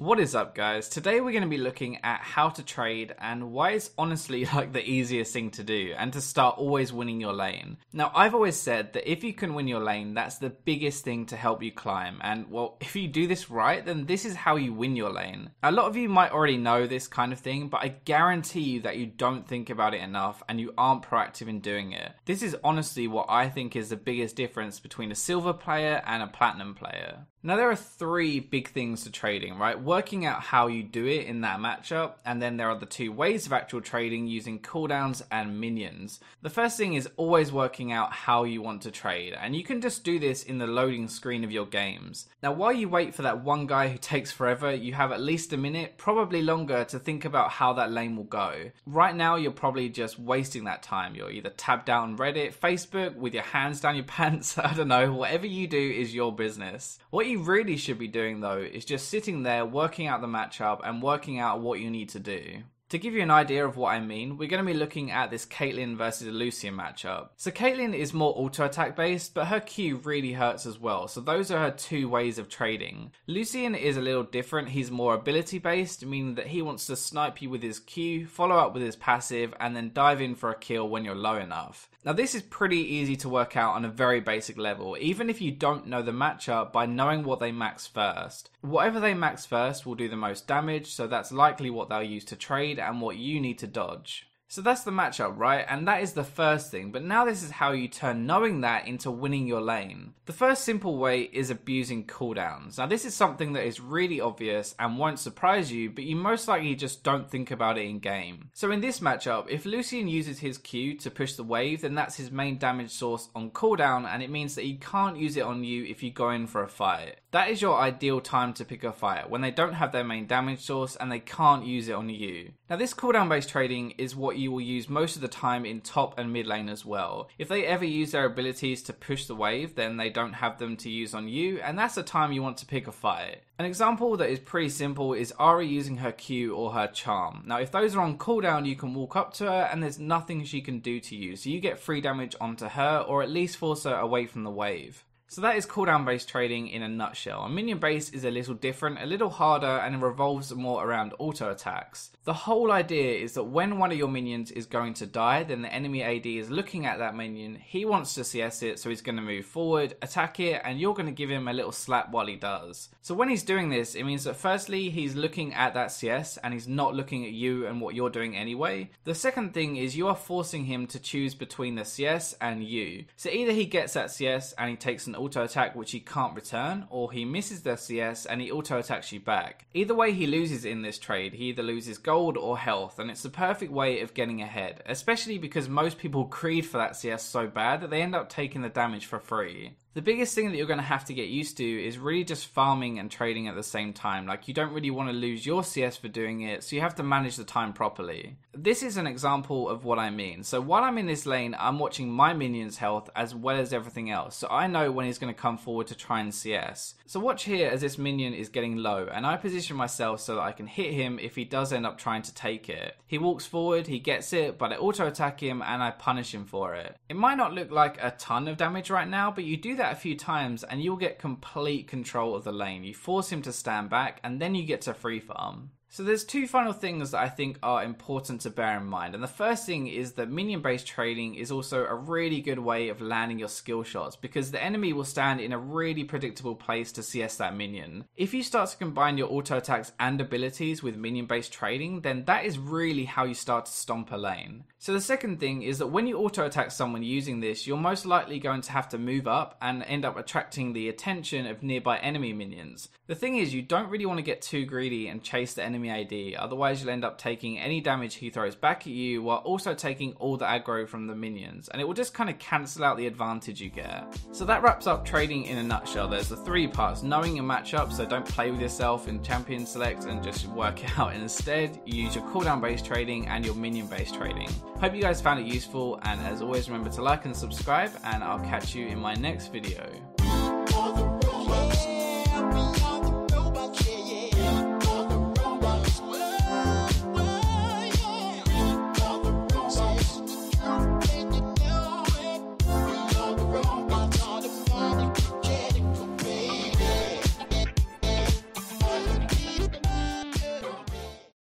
What is up, guys? Today we're going to be looking at how to trade and why it's honestly like the easiest thing to do and to start always winning your lane. Now, I've always said that if you can win your lane, that's the biggest thing to help you climb. And well, if you do this right, then this is how you win your lane. A lot of you might already know this kind of thing, but I guarantee you that you don't think about it enough and you aren't proactive in doing it. This is honestly what I think is the biggest difference between a silver player and a platinum player. Now, there are three big things to trading, right? Working out how you do it in that matchup, and then there are the two ways of actual trading using cooldowns and minions. The first thing is always working out how you want to trade, and you can just do this in the loading screen of your games. Now, while you wait for that one guy who takes forever, you have at least a minute, probably longer, to think about how that lane will go. Right now, you're probably just wasting that time. You're either tabbed out on Reddit, Facebook, with your hands down your pants, I don't know, whatever you do is your business. What you really should be doing though is just sitting there working out the matchup and working out what you need to do. To give you an idea of what I mean, we're going to be looking at this Caitlyn versus Lucian matchup. So Caitlyn is more auto attack based, but her Q really hurts as well, so those are her two ways of trading. Lucian is a little different. He's more ability based, meaning that he wants to snipe you with his Q, follow up with his passive, and then dive in for a kill when you're low enough. Now, this is pretty easy to work out on a very basic level, even if you don't know the matchup, by knowing what they max first. Whatever they max first will do the most damage, so that's likely what they'll use to trade and what you need to dodge. So that's the matchup, right? And that is the first thing, but now this is how you turn knowing that into winning your lane. The first simple way is abusing cooldowns. Now, this is something that is really obvious and won't surprise you, but you most likely just don't think about it in game. So in this matchup, if Lucian uses his Q to push the wave, then that's his main damage source on cooldown, and it means that he can't use it on you if you go in for a fight. That is your ideal time to pick a fight, when they don't have their main damage source and they can't use it on you. Now, this cooldown based trading is what you will use most of the time in top and mid lane as well. If they ever use their abilities to push the wave, then they don't have them to use on you, and that's the time you want to pick a fight. An example that is pretty simple is Ahri using her Q or her charm. Now, if those are on cooldown, you can walk up to her and there's nothing she can do to you, so you get free damage onto her or at least force her away from the wave. So that is cooldown based trading in a nutshell. And minion based is a little different, a little harder, and it revolves more around auto attacks. The whole idea is that when one of your minions is going to die, then the enemy AD is looking at that minion, he wants to CS it, so he's going to move forward, attack it, and you're going to give him a little slap while he does. So when he's doing this, it means that firstly, he's looking at that CS and he's not looking at you and what you're doing anyway. The second thing is you are forcing him to choose between the CS and you. So either he gets that CS and he takes an auto attack which he can't return, or he misses the CS and he auto attacks you back. Either way he loses in this trade. He either loses gold or health, and it's the perfect way of getting ahead, especially because most people greed for that CS so bad that they end up taking the damage for free. The biggest thing that you're going to have to get used to is really just farming and trading at the same time. Like, you don't really want to lose your CS for doing it, so you have to manage the time properly. This is an example of what I mean. So while I'm in this lane, I'm watching my minion's health as well as everything else, so I know when he's going to come forward to try and CS. So watch here as this minion is getting low, and I position myself so that I can hit him if he does end up trying to take it. He walks forward, he gets it, but I auto attack him and I punish him for it. It might not look like a ton of damage right now, but you do that a few times and you'll get complete control of the lane. You force him to stand back and then you get to free farm. So there's two final things that I think are important to bear in mind, and the first thing is that minion based trading is also a really good way of landing your skill shots, because the enemy will stand in a really predictable place to CS that minion. If you start to combine your auto attacks and abilities with minion based trading, then that is really how you start to stomp a lane. So the second thing is that when you auto attack someone using this, you're most likely going to have to move up and end up attracting the attention of nearby enemy minions. The thing is, you don't really want to get too greedy and chase the enemy AD, otherwise you'll end up taking any damage he throws back at you while also taking all the aggro from the minions, and it will just kind of cancel out the advantage you get. So that wraps up trading in a nutshell. There's the three parts: knowing your matchup, so don't play with yourself in champion select and just work it out. Instead, you use your cooldown based trading and your minion based trading. Hope you guys found it useful, and as always, remember to like and subscribe, and I'll catch you in my next video.